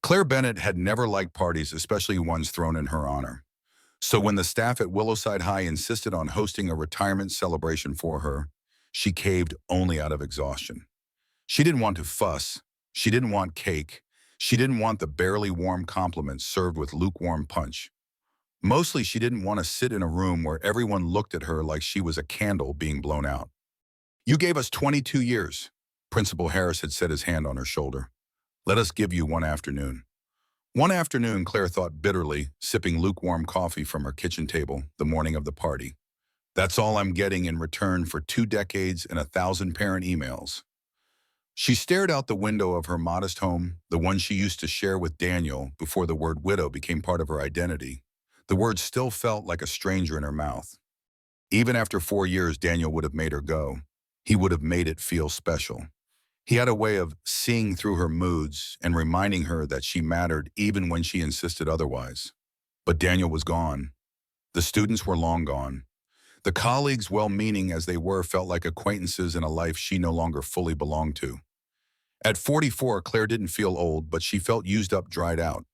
Claire Bennett had never liked parties, especially ones thrown in her honor. So when the staff at Willowside High insisted on hosting a retirement celebration for her, she caved only out of exhaustion. She didn't want to fuss. She didn't want cake. She didn't want the barely warm compliments served with lukewarm punch. Mostly, she didn't want to sit in a room where everyone looked at her like she was a candle being blown out. "You gave us 22 years," Principal Harris had set his hand on her shoulder. "Let us give you one afternoon." One afternoon, Claire thought bitterly, sipping lukewarm coffee from her kitchen table the morning of the party. "That's all I'm getting in return for 2 decades and 1,000 parent emails." She stared out the window of her modest home, the one she used to share with Daniel before the word widow became part of her identity. The word still felt like a stranger in her mouth. Even after 4 years, Daniel would have made her go. He would have made it feel special. He had a way of seeing through her moods and reminding her that she mattered even when she insisted otherwise. But Daniel was gone. The students were long gone. The colleagues, well-meaning as they were, felt like acquaintances in a life she no longer fully belonged to. At 44, Claire didn't feel old, but she felt used up, dried out.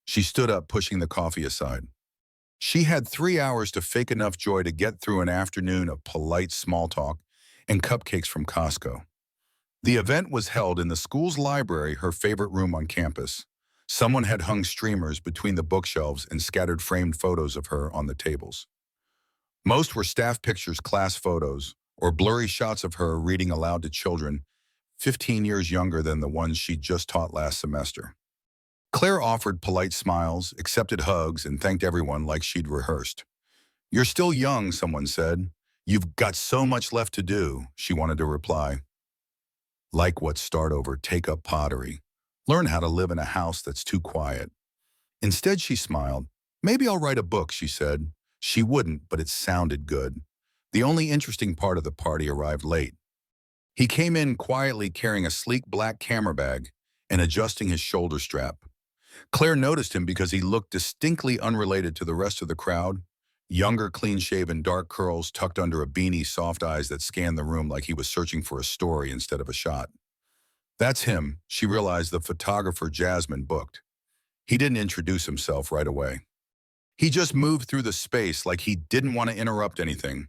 She stood up, pushing the coffee aside. She had 3 hours to fake enough joy to get through an afternoon of polite small talk and cupcakes from Costco. The event was held in the school's library, her favorite room on campus. Someone had hung streamers between the bookshelves and scattered framed photos of her on the tables. Most were staff pictures, class photos, or blurry shots of her reading aloud to children 15 years younger than the ones she'd just taught last semester. Claire offered polite smiles, accepted hugs, and thanked everyone like she'd rehearsed. "You're still young," someone said. "You've got so much left to do," she wanted to reply. "Like what? Start over, take up pottery. Learn how to live in a house that's too quiet." Instead, she smiled. "Maybe I'll write a book," she said. She wouldn't, but it sounded good. The only interesting part of the party arrived late. He came in quietly, carrying a sleek black camera bag and adjusting his shoulder strap. Claire noticed him because he looked distinctly unrelated to the rest of the crowd. Younger, clean-shaven, dark curls tucked under a beanie, soft eyes that scanned the room like he was searching for a story instead of a shot. "That's him," she realized, the photographer Jasmine booked. He didn't introduce himself right away. He just moved through the space like he didn't want to interrupt anything,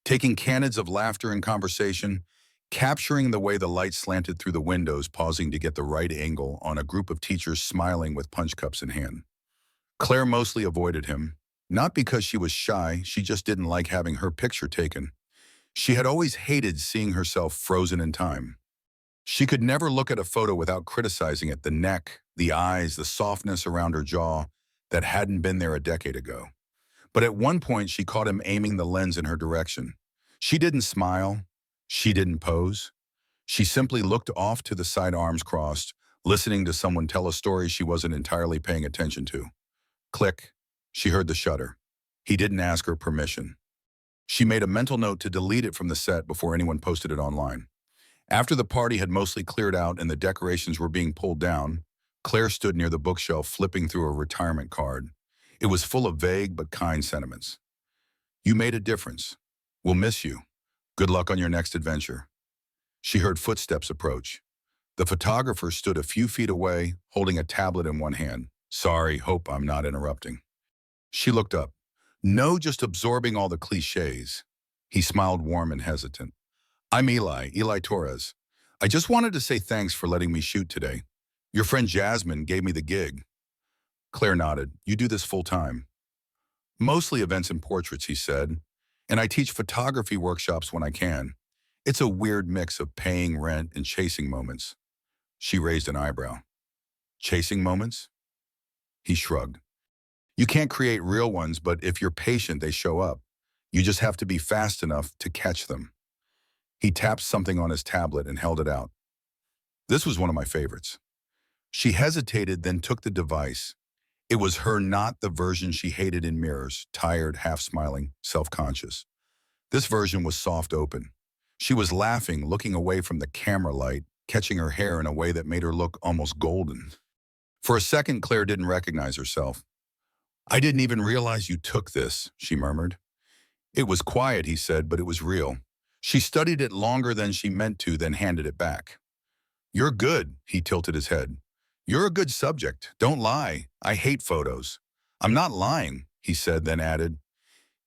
taking canons of laughter and conversation, capturing the way the light slanted through the windows, pausing to get the right angle on a group of teachers smiling with punch cups in hand. Claire mostly avoided him, not because she was shy, she just didn't like having her picture taken. She had always hated seeing herself frozen in time. She could never look at a photo without criticizing it, the neck, the eyes, the softness around her jaw that hadn't been there a decade ago. But at one point, she caught him aiming the lens in her direction. She didn't smile. She didn't pose. She simply looked off to the side, arms crossed, listening to someone tell a story she wasn't entirely paying attention to. Click. She heard the shutter. He didn't ask her permission. She made a mental note to delete it from the set before anyone posted it online. After the party had mostly cleared out and the decorations were being pulled down, Claire stood near the bookshelf flipping through a retirement card. It was full of vague but kind sentiments. "You made a difference. We'll miss you. Good luck on your next adventure." She heard footsteps approach. The photographer stood a few feet away, holding a tablet in one hand. "Sorry, hope I'm not interrupting." She looked up. "No, just absorbing all the cliches." He smiled, warm and hesitant. "I'm Eli Torres. I just wanted to say thanks for letting me shoot today. Your friend Jasmine gave me the gig." Claire nodded. "You do this full time?" "Mostly events and portraits," he said. "And I teach photography workshops when I can. It's a weird mix of paying rent and chasing moments." She raised an eyebrow. "Chasing moments?" He shrugged. "You can't create real ones, but if you're patient, they show up. You just have to be fast enough to catch them." He tapped something on his tablet and held it out. This was one of my favorites. She hesitated, then took the device. It was her, not the version she hated in mirrors, tired, half-smiling, self-conscious. This version was soft open. She was laughing, looking away from the camera light, catching her hair in a way that made her look almost golden. For a second, Claire didn't recognize herself. "I didn't even realize you took this," she murmured. "It was quiet," he said, "but it was real." She studied it longer than she meant to, then handed it back. "You're good," he tilted his head. You're a good subject. Don't lie. I hate photos. I'm not lying, he said, then added,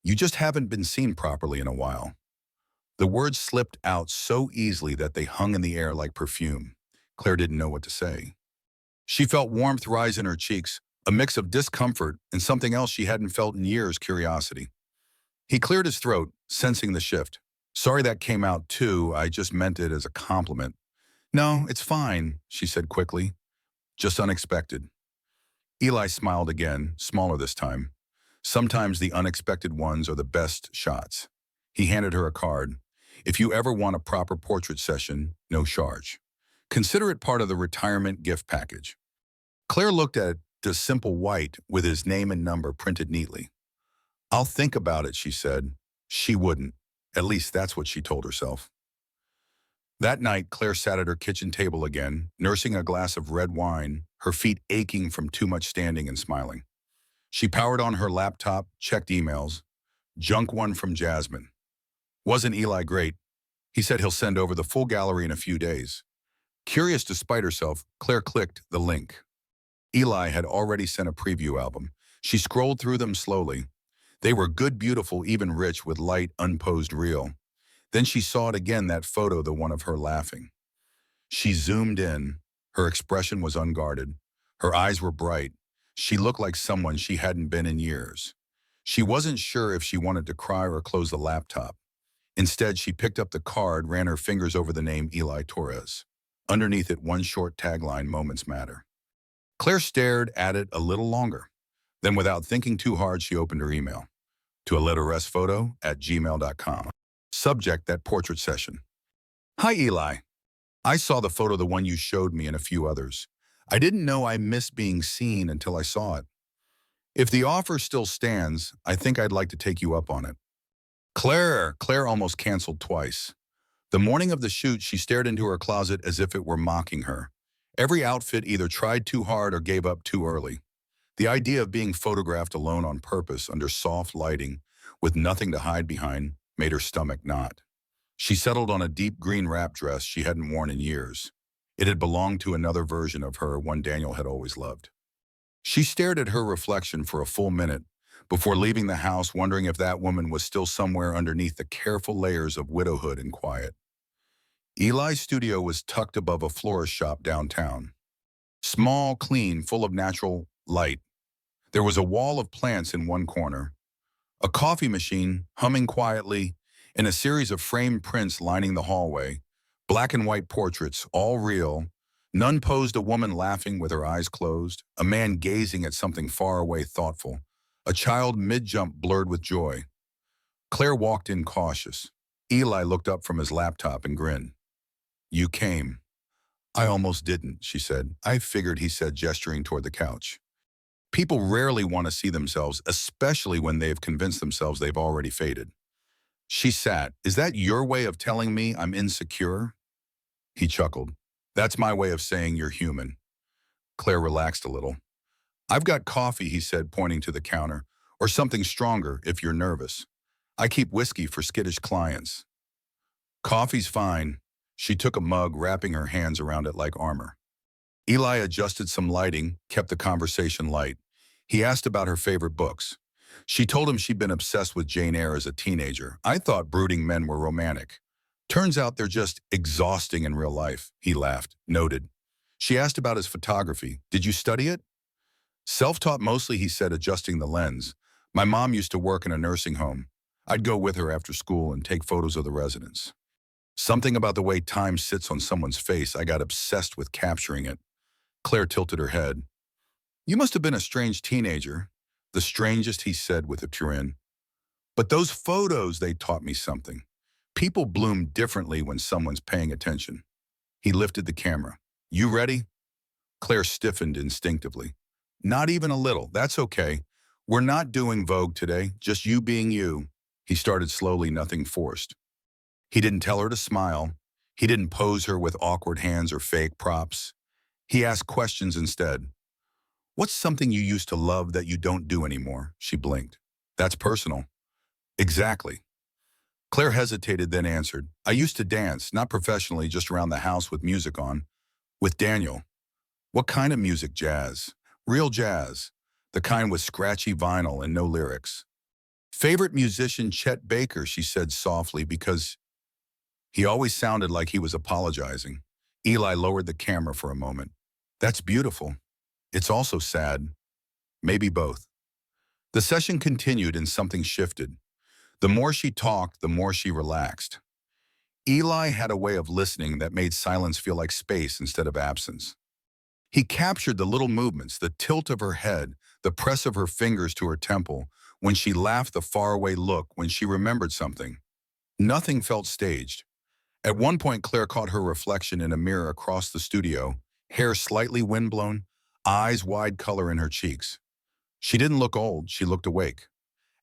you just haven't been seen properly in a while. The words slipped out so easily that they hung in the air like perfume. Claire didn't know what to say. She felt warmth rise in her cheeks, a mix of discomfort and something else she hadn't felt in years, curiosity. He cleared his throat, sensing the shift. Sorry that came out too, I just meant it as a compliment. No, it's fine, she said quickly. Just unexpected. Eli smiled again, smaller this time. Sometimes the unexpected ones are the best shots. He handed her a card. If you ever want a proper portrait session, no charge. Consider it part of the retirement gift package. Claire looked at the simple white with his name and number printed neatly. I'll think about it, she said. She wouldn't. At least that's what she told herself. That night, Claire sat at her kitchen table again, nursing a glass of red wine, her feet aching from too much standing and smiling. She powered on her laptop, checked emails. Junk one from Jasmine. Wasn't Eli great? He said he'll send over the full gallery in a few days. Curious despite herself, Claire clicked the link. Eli had already sent a preview album. She scrolled through them slowly. They were good, beautiful, even rich with light, unposed reel. Then she saw it again, that photo, the one of her laughing. She zoomed in. Her expression was unguarded. Her eyes were bright. She looked like someone she hadn't been in years. She wasn't sure if she wanted to cry or close the laptop. Instead, she picked up the card, ran her fingers over the name Eli Torres. Underneath it, one short tagline, Moments Matter. Claire stared at it a little longer. Then, without thinking too hard, she opened her email. To alettophoto@gmail.com. Subject, that portrait session. Hi, Eli. I saw the photo, the one you showed me, and a few others. I didn't know I missed being seen until I saw it. If the offer still stands, I think I'd like to take you up on it. Claire almost canceled twice. The morning of the shoot, she stared into her closet as if it were mocking her. Every outfit either tried too hard or gave up too early. The idea of being photographed alone on purpose under soft lighting, with nothing to hide behind, made her stomach knot. She settled on a deep green wrap dress she hadn't worn in years. It had belonged to another version of her, one Daniel had always loved. She stared at her reflection for a full minute before leaving the house, wondering if that woman was still somewhere underneath the careful layers of widowhood and quiet. Eli's studio was tucked above a florist shop downtown. Small, clean, full of natural light. There was a wall of plants in one corner, a coffee machine humming quietly, and a series of framed prints lining the hallway, black and white portraits, all real. None posed, a woman laughing with her eyes closed, a man gazing at something far away, thoughtful, a child mid-jump blurred with joy. Claire walked in cautious. Eli looked up from his laptop and grinned. You came. I almost didn't, she said. I figured, he said, gesturing toward the couch. People rarely want to see themselves, especially when they've convinced themselves they've already faded. She sat. Is that your way of telling me I'm insecure? He chuckled. That's my way of saying you're human. Claire relaxed a little. I've got coffee, he said, pointing to the counter, or something stronger if you're nervous. I keep whiskey for skittish clients. Coffee's fine. She took a mug, wrapping her hands around it like armor. Eli adjusted some lighting, kept the conversation light. He asked about her favorite books. She told him she'd been obsessed with Jane Eyre as a teenager. I thought brooding men were romantic. Turns out they're just exhausting in real life, he laughed, noted. She asked about his photography. Did you study it? Self-taught mostly, he said, adjusting the lens. My mom used to work in a nursing home. I'd go with her after school and take photos of the residents. Something about the way time sits on someone's face, I got obsessed with capturing it. Claire tilted her head. You must have been a strange teenager. The strangest, he said with a grin. But those photos, they taught me something. People bloom differently when someone's paying attention. He lifted the camera. You ready? Claire stiffened instinctively. Not even a little. That's okay. We're not doing Vogue today, just you being you. He started slowly, nothing forced. He didn't tell her to smile. He didn't pose her with awkward hands or fake props. He asked questions instead. What's something you used to love that you don't do anymore? She blinked. That's personal. Exactly. Claire hesitated, then answered. I used to dance, not professionally, just around the house with music on. With Daniel. What kind of music? Jazz. Real jazz. The kind with scratchy vinyl and no lyrics. Favorite musician Chet Baker, she said softly because he always sounded like he was apologizing. Eli lowered the camera for a moment. That's beautiful. It's also sad. Maybe both. The session continued and something shifted. The more she talked, the more she relaxed. Eli had a way of listening that made silence feel like space instead of absence. He captured the little movements, the tilt of her head, the press of her fingers to her temple, when she laughed, the faraway look, when she remembered something. Nothing felt staged. At one point, Claire caught her reflection in a mirror across the studio, hair slightly windblown, eyes wide color in her cheeks. She didn't look old, she looked awake.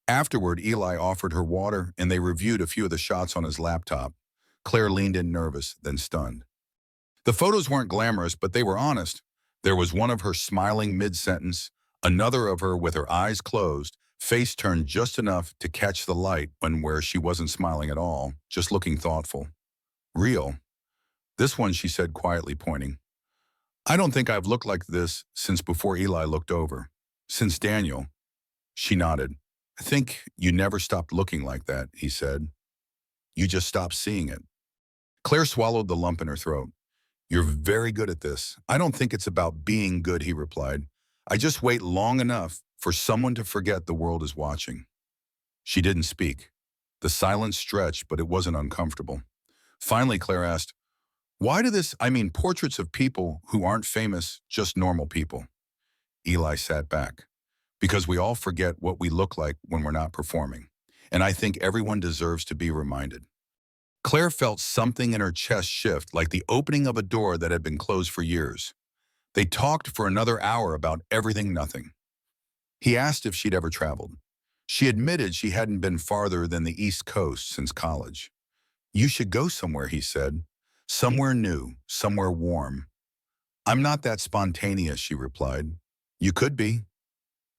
Afterward, Eli offered her water, and they reviewed a few of the shots on his laptop. Claire leaned in nervous, then stunned. The photos weren't glamorous, but they were honest. There was one of her smiling mid-sentence, another of her with her eyes closed, face turned just enough to catch the light when where she wasn't smiling at all, just looking thoughtful. Real. This one, she said quietly, pointing. I don't think I've looked like this since before. Eli looked over. Since Daniel. She nodded. I think you never stopped looking like that, he said. You just stopped seeing it. Claire swallowed the lump in her throat. You're very good at this. I don't think it's about being good, he replied. I just wait long enough for someone to forget the world is watching. She didn't speak. The silence stretched, but it wasn't uncomfortable. Finally, Claire asked, why do this, portraits of people who aren't famous, just normal people? Eli sat back. Because we all forget what we look like when we're not performing. And I think everyone deserves to be reminded. Claire felt something in her chest shift, like the opening of a door that had been closed for years. They talked for another hour about everything, nothing. He asked if she'd ever traveled. She admitted she hadn't been farther than the East Coast since college. You should go somewhere, he said. Somewhere new, somewhere warm. I'm not that spontaneous, she replied. You could be.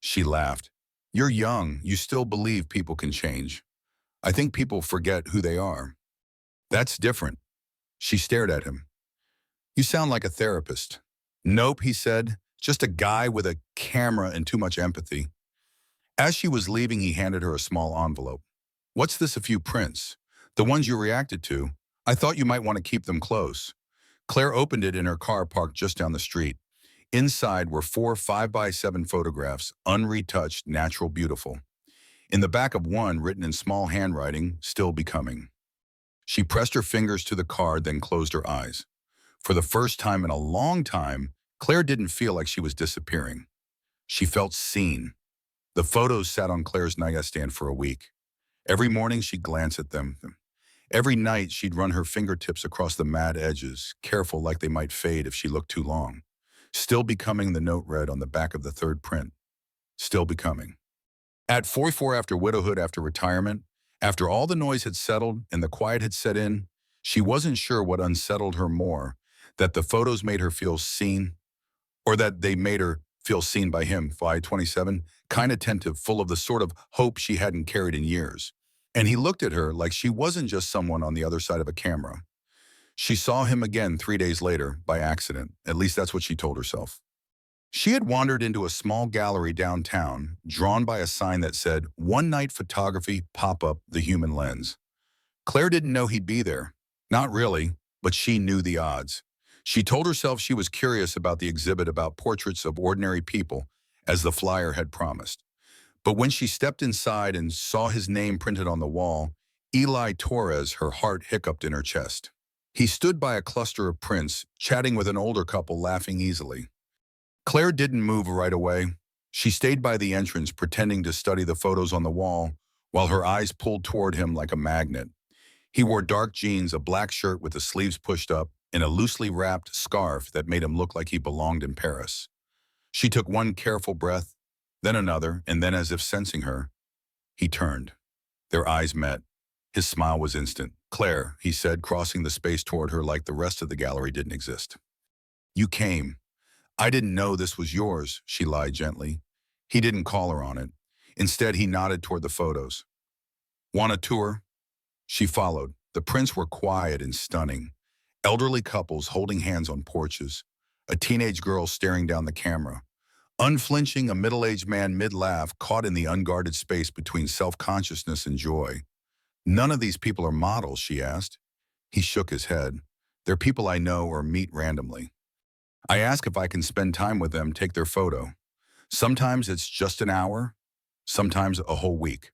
She laughed. You're young. You still believe people can change. I think people forget who they are. That's different. She stared at him. You sound like a therapist. Nope, he said. Just a guy with a camera and too much empathy. As she was leaving, he handed her a small envelope. What's this, a few prints? The ones you reacted to. I thought you might want to keep them close. Claire opened it in her car parked just down the street. Inside were 4 5x7 photographs, unretouched, natural, beautiful. In the back of one, written in small handwriting, still becoming. She pressed her fingers to the card, then closed her eyes. For the first time in a long time, Claire didn't feel like she was disappearing. She felt seen. The photos sat on Claire's nightstand for a week. Every morning she'd glance at them. Every night she'd run her fingertips across the matte edges, careful like they might fade if she looked too long. Still becoming, the note read on the back of the third print. Still becoming. At 44, after widowhood, after retirement, after all the noise had settled and the quiet had set in, she wasn't sure what unsettled her more, that the photos made her feel seen, or that they made her feel seen by him. 527, kind attentive, full of the sort of hope she hadn't carried in years. And he looked at her like she wasn't just someone on the other side of a camera. She saw him again 3 days later, by accident. At least that's what she told herself. She had wandered into a small gallery downtown, drawn by a sign that said, One Night Photography, Pop-Up, The Human Lens. Claire didn't know he'd be there. Not really, but she knew the odds. She told herself she was curious about the exhibit about portraits of ordinary people, as the flyer had promised. But when she stepped inside and saw his name printed on the wall, Eli Torres, her heart hiccuped in her chest. He stood by a cluster of prints, chatting with an older couple, laughing easily. Claire didn't move right away. She stayed by the entrance, pretending to study the photos on the wall, while her eyes pulled toward him like a magnet. He wore dark jeans, a black shirt with the sleeves pushed up, and a loosely wrapped scarf that made him look like he belonged in Paris. She took one careful breath, then another, and then, as if sensing her, he turned. Their eyes met. His smile was instant. Claire, he said, crossing the space toward her like the rest of the gallery didn't exist. You came. I didn't know this was yours, she lied gently. He didn't call her on it. Instead, he nodded toward the photos. Want a tour? She followed. The prints were quiet and stunning. Elderly couples holding hands on porches. A teenage girl staring down the camera. Unflinching, a middle-aged man mid-laugh, caught in the unguarded space between self-consciousness and joy. None of these people are models, she asked. He shook his head. They're people I know or meet randomly. I ask if I can spend time with them, take their photo. Sometimes it's just an hour, sometimes a whole week.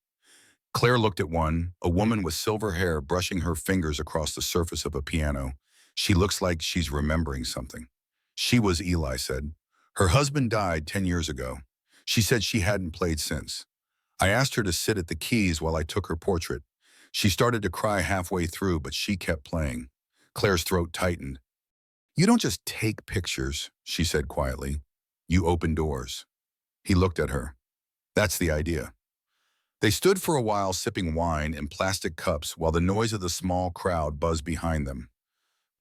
Claire looked at one, a woman with silver hair brushing her fingers across the surface of a piano. She looks like she's remembering something. She was, Eli said. Her husband died 10 years ago. She said she hadn't played since. I asked her to sit at the keys while I took her portrait. She started to cry halfway through, but she kept playing. Claire's throat tightened. You don't just take pictures, she said quietly. You open doors. He looked at her. That's the idea. They stood for a while sipping wine in plastic cups while the noise of the small crowd buzzed behind them.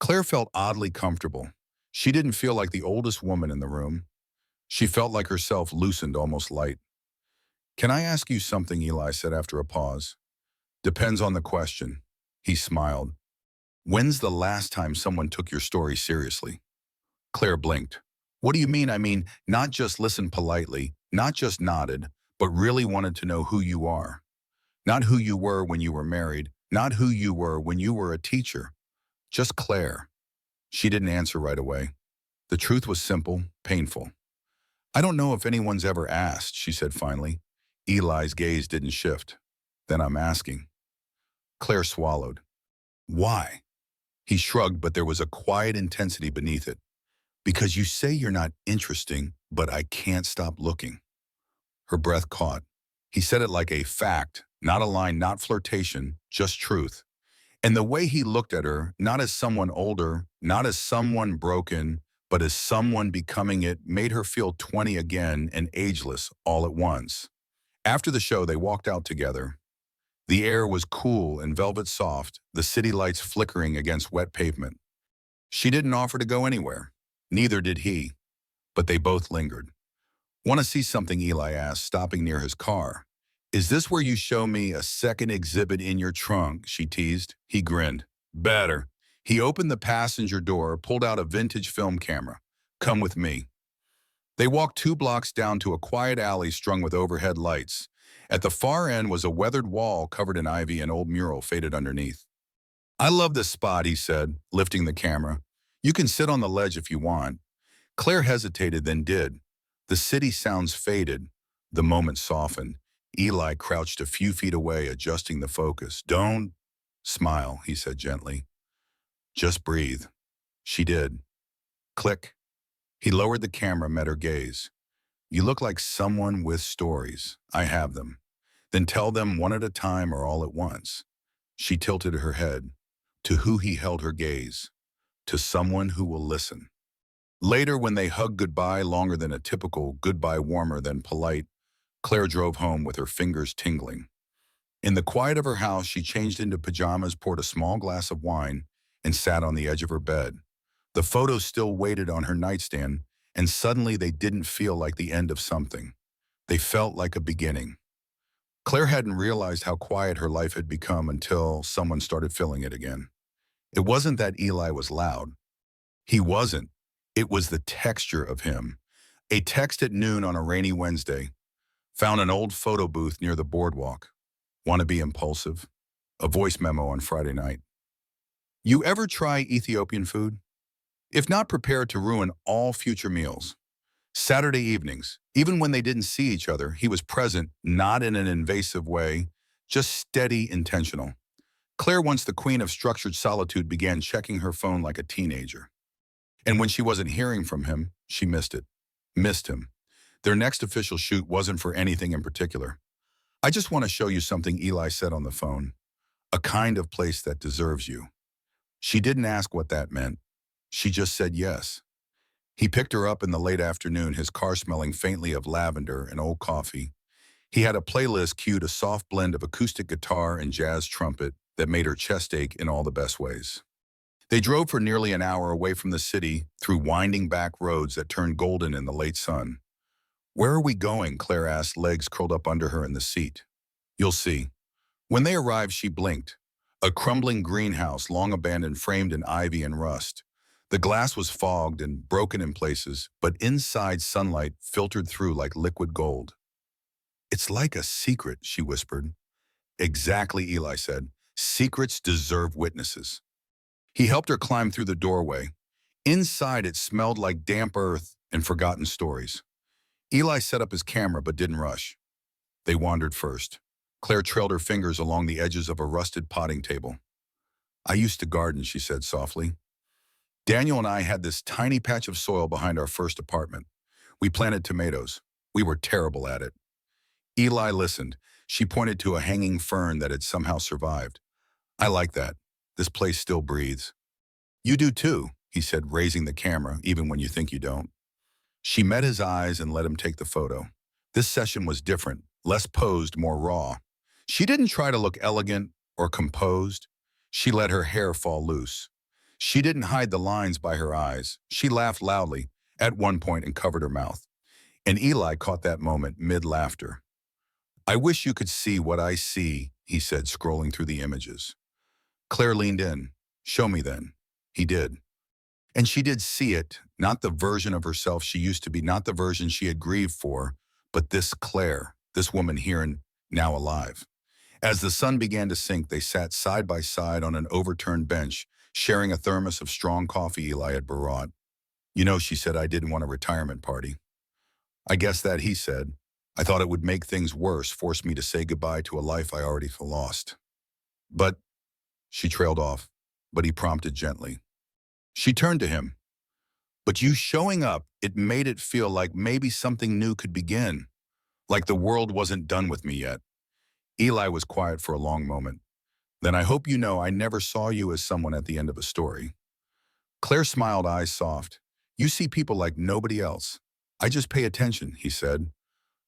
Claire felt oddly comfortable. She didn't feel like the oldest woman in the room. She felt like herself loosened, almost light. Can I ask you something, Eli said after a pause. Depends on the question. He smiled. When's the last time someone took your story seriously? Claire blinked. What do you mean? I mean, not just listened politely, not just nodded, but really wanted to know who you are. Not who you were when you were married, not who you were when you were a teacher. Just Claire. She didn't answer right away. The truth was simple, painful. I don't know if anyone's ever asked, she said finally. Eli's gaze didn't shift. Then I'm asking. Claire swallowed. Why? He shrugged, but there was a quiet intensity beneath it. Because you say you're not interesting, but I can't stop looking. Her breath caught. He said it like a fact, not a line, not flirtation, just truth. And the way he looked at her, not as someone older, not as someone broken, but as someone becoming it, made her feel 20 again and ageless all at once. After the show, they walked out together. The air was cool and velvet soft, the city lights flickering against wet pavement. She didn't offer to go anywhere. Neither did he. But they both lingered. Want to see something, Eli asked, stopping near his car. Is this where you show me a second exhibit in your trunk, she teased. He grinned. Better. He opened the passenger door, pulled out a vintage film camera. Come with me. They walked 2 blocks down to a quiet alley strung with overhead lights. At the far end was a weathered wall covered in ivy and old mural faded underneath. I love this spot, he said, lifting the camera. You can sit on the ledge if you want. Claire hesitated, then did. The city sounds faded. The moment softened. Eli crouched a few feet away, adjusting the focus. Don't smile, he said gently. Just breathe. She did. Click. He lowered the camera, met her gaze. You look like someone with stories. I have them. Then tell them one at a time or all at once. She tilted her head. To who he held her gaze. To someone who will listen. Later, when they hugged goodbye, longer than a typical goodbye, warmer than polite, Claire drove home with her fingers tingling. In the quiet of her house, she changed into pajamas, poured a small glass of wine, and sat on the edge of her bed. The photos still waited on her nightstand, and suddenly they didn't feel like the end of something. They felt like a beginning. Claire hadn't realized how quiet her life had become until someone started filling it again. It wasn't that Eli was loud. He wasn't. It was the texture of him. A text at noon on a rainy Wednesday. Found an old photo booth near the boardwalk. Want to be impulsive? A voice memo on Friday night. You ever try Ethiopian food? If not, prepared to ruin all future meals. Saturday evenings, even when they didn't see each other, he was present, not in an invasive way, just steady, intentional. Claire, once the queen of structured solitude, began checking her phone like a teenager. And when she wasn't hearing from him, she missed it. Missed him. Their next official shoot wasn't for anything in particular. I just want to show you something, Eli said on the phone. A kind of place that deserves you. She didn't ask what that meant. She just said yes. He picked her up in the late afternoon, his car smelling faintly of lavender and old coffee. He had a playlist cued, a soft blend of acoustic guitar and jazz trumpet that made her chest ache in all the best ways. They drove for nearly an hour away from the city, through winding back roads that turned golden in the late sun. Where are we going? Claire asked, legs curled up under her in the seat. You'll see. When they arrived, she blinked. A crumbling greenhouse, long abandoned, framed in ivy and rust. The glass was fogged and broken in places, but inside sunlight filtered through like liquid gold. "It's like a secret," she whispered. "Exactly," Eli said. "Secrets deserve witnesses." He helped her climb through the doorway. Inside, it smelled like damp earth and forgotten stories. Eli set up his camera but didn't rush. They wandered first. Claire trailed her fingers along the edges of a rusted potting table. "I used to garden," she said softly. "Daniel and I had this tiny patch of soil behind our first apartment. We planted tomatoes. We were terrible at it." Eli listened. She pointed to a hanging fern that had somehow survived. "I like that. This place still breathes." "You do too," he said, raising the camera, even when you think you don't. She met his eyes and let him take the photo. This session was different, less posed, more raw. She didn't try to look elegant or composed. She let her hair fall loose. She didn't hide the lines by her eyes. She laughed loudly, at one point, and covered her mouth. And Eli caught that moment mid-laughter. "I wish you could see what I see," he said, scrolling through the images. Claire leaned in. "Show me then." He did. And she did see it, not the version of herself she used to be, not the version she had grieved for, but this Claire, this woman here and now alive. As the sun began to sink, they sat side by side on an overturned bench, sharing a thermos of strong coffee Eli had brought. "You know," she said, "I didn't want a retirement party." "I guess that," he said. "I thought it would make things worse, force me to say goodbye to a life I already lost." "But," she trailed off, but he prompted gently. She turned to him. "But you showing up, it made it feel like maybe something new could begin, like the world wasn't done with me yet." Eli was quiet for a long moment. "Then I hope you know I never saw you as someone at the end of a story." Claire smiled, eyes soft. "You see people like nobody else. I just pay attention," he said.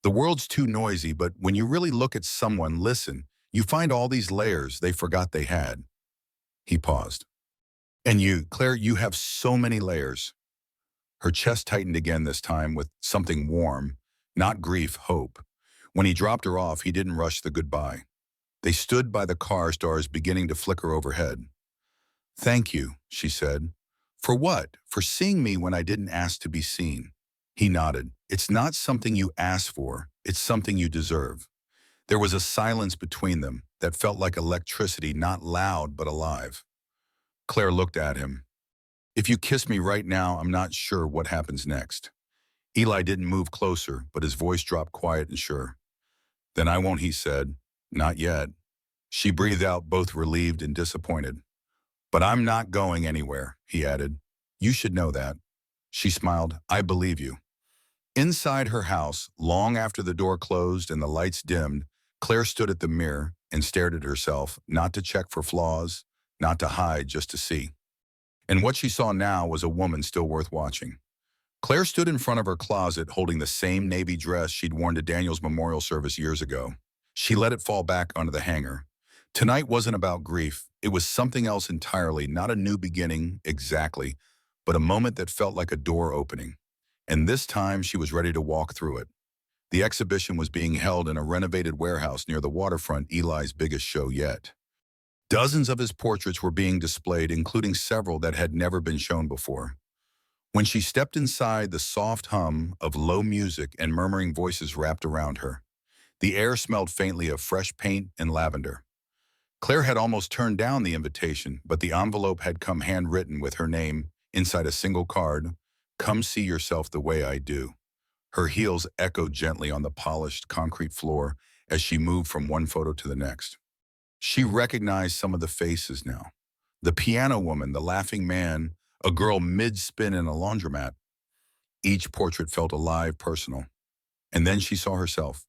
"The world's too noisy, but when you really look at someone, listen, you find all these layers they forgot they had." He paused. "And you, Claire, you have so many layers." Her chest tightened again, this time with something warm, not grief, hope. When he dropped her off, he didn't rush the goodbye. They stood by the car, stars beginning to flicker overhead. "Thank you," she said. "For what? For seeing me when I didn't ask to be seen." He nodded. "It's not something you ask for. It's something you deserve." There was a silence between them that felt like electricity, not loud but alive. Claire looked at him. "If you kiss me right now, I'm not sure what happens next." Eli didn't move closer, but his voice dropped quiet and sure. "Then I won't," he said. "Not yet." She breathed out, both relieved and disappointed. "But I'm not going anywhere," he added. "You should know that." She smiled. "I believe you." Inside her house, long after the door closed and the lights dimmed, Claire stood at the mirror and stared at herself, not to check for flaws, not to hide, just to see. And what she saw now was a woman still worth watching. Claire stood in front of her closet holding the same navy dress she'd worn to Daniel's memorial service years ago. She let it fall back onto the hanger. Tonight wasn't about grief. It was something else entirely, not a new beginning, exactly, but a moment that felt like a door opening. And this time she was ready to walk through it. The exhibition was being held in a renovated warehouse near the waterfront, Eli's biggest show yet. Dozens of his portraits were being displayed, including several that had never been shown before. When she stepped inside, the soft hum of low music and murmuring voices wrapped around her. The air smelled faintly of fresh paint and lavender. Claire had almost turned down the invitation, but the envelope had come handwritten with her name inside a single card. "Come see yourself the way I do." Her heels echoed gently on the polished concrete floor as she moved from one photo to the next. She recognized some of the faces now. The piano woman, the laughing man, a girl mid-spin in a laundromat. Each portrait felt alive, personal. And then she saw herself.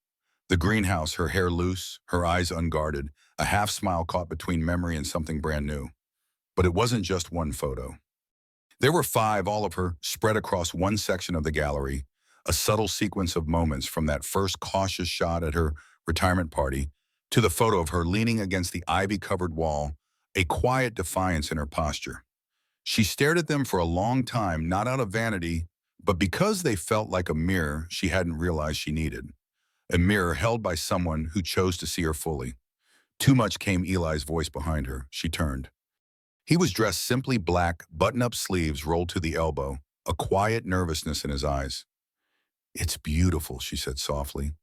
The greenhouse, her hair loose, her eyes unguarded, a half-smile caught between memory and something brand new. But it wasn't just one photo. There were 5, all of her, spread across one section of the gallery, a subtle sequence of moments from that first cautious shot at her retirement party to the photo of her leaning against the ivy-covered wall, a quiet defiance in her posture. She stared at them for a long time, not out of vanity, but because they felt like a mirror she hadn't realized she needed. A mirror held by someone who chose to see her fully. Too much, came Eli's voice behind her. She turned. He was dressed simply black, button-up sleeves rolled to the elbow, a quiet nervousness in his eyes. "It's beautiful," she said softly.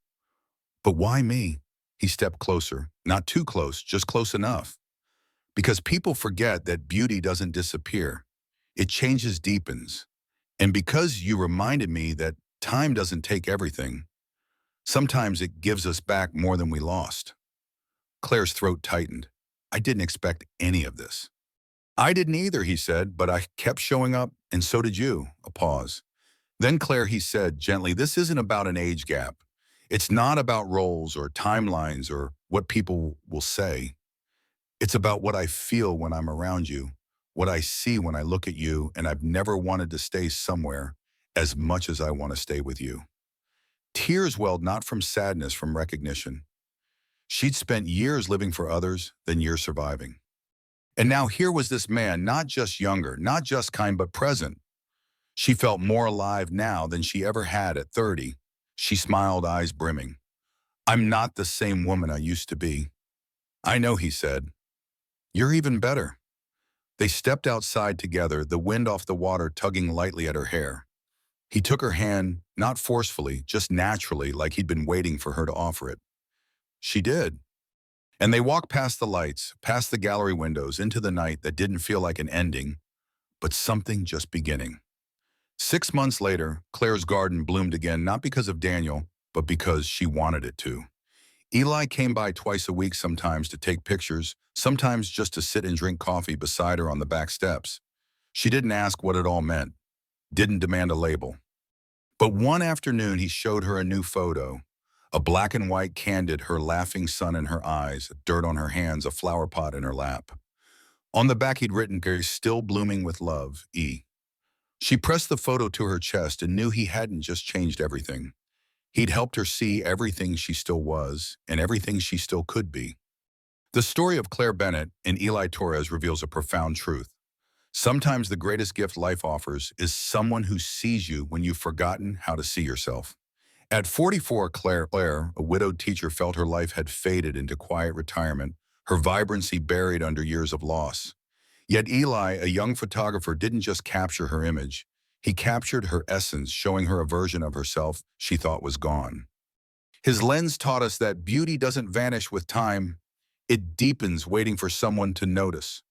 "But why me?" He stepped closer, not too close, just close enough. "Because people forget that beauty doesn't disappear. It changes, deepens. And because you reminded me that time doesn't take everything, sometimes it gives us back more than we lost." Claire's throat tightened. "I didn't expect any of this." "I didn't either," he said, "but I kept showing up, and so did you." A pause. "Then, Claire," he said gently, "this isn't about an age gap. It's not about roles or timelines or what people will say. It's about what I feel when I'm around you, what I see when I look at you, and I've never wanted to stay somewhere as much as I want to stay with you." Tears welled not from sadness, from recognition. She'd spent years living for others, then years surviving. And now here was this man, not just younger, not just kind, but present. She felt more alive now than she ever had at 30. She smiled, eyes brimming. "I'm not the same woman I used to be." "I know," he said. "You're even better." They stepped outside together, the wind off the water tugging lightly at her hair. He took her hand, not forcefully, just naturally, like he'd been waiting for her to offer it. She did. And they walked past the lights, past the gallery windows, into the night that didn't feel like an ending, but something just beginning. 6 months later, Claire's garden bloomed again, not because of Daniel, but because she wanted it to. Eli came by twice a week sometimes to take pictures, sometimes just to sit and drink coffee beside her on the back steps. She didn't ask what it all meant, didn't demand a label. But one afternoon he showed her a new photo, a black and white candid, her laughing son in her eyes, dirt on her hands, a flower pot in her lap. On the back he'd written, "Gary, still blooming with love, E." She pressed the photo to her chest and knew he hadn't just changed everything. He'd helped her see everything she still was and everything she still could be. The story of Claire Bennett and Eli Torres reveals a profound truth. Sometimes the greatest gift life offers is someone who sees you when you've forgotten how to see yourself. At 44, Claire, a widowed teacher, felt her life had faded into quiet retirement, her vibrancy buried under years of loss. Yet Eli, a young photographer, didn't just capture her image. He captured her essence, showing her a version of herself she thought was gone. His lens taught us that beauty doesn't vanish with time. It deepens, waiting for someone to notice.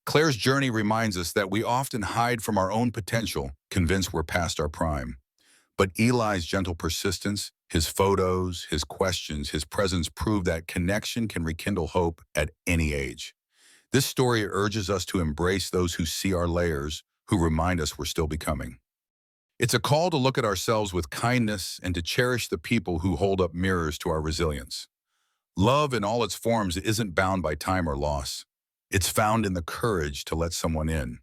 Claire's journey reminds us that we often hide from our own potential, convinced we're past our prime. But Eli's gentle persistence, his photos, his questions, his presence prove that connection can rekindle hope at any age. This story urges us to embrace those who see our layers, who remind us we're still becoming. It's a call to look at ourselves with kindness and to cherish the people who hold up mirrors to our resilience. Love in all its forms isn't bound by time or loss. It's found in the courage to let someone in.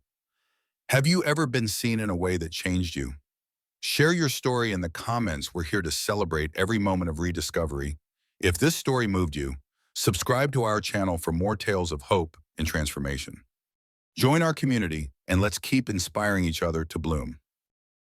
Have you ever been seen in a way that changed you? Share your story in the comments. We're here to celebrate every moment of rediscovery. If this story moved you, subscribe to our channel for more tales of hope and transformation. Join our community and let's keep inspiring each other to bloom.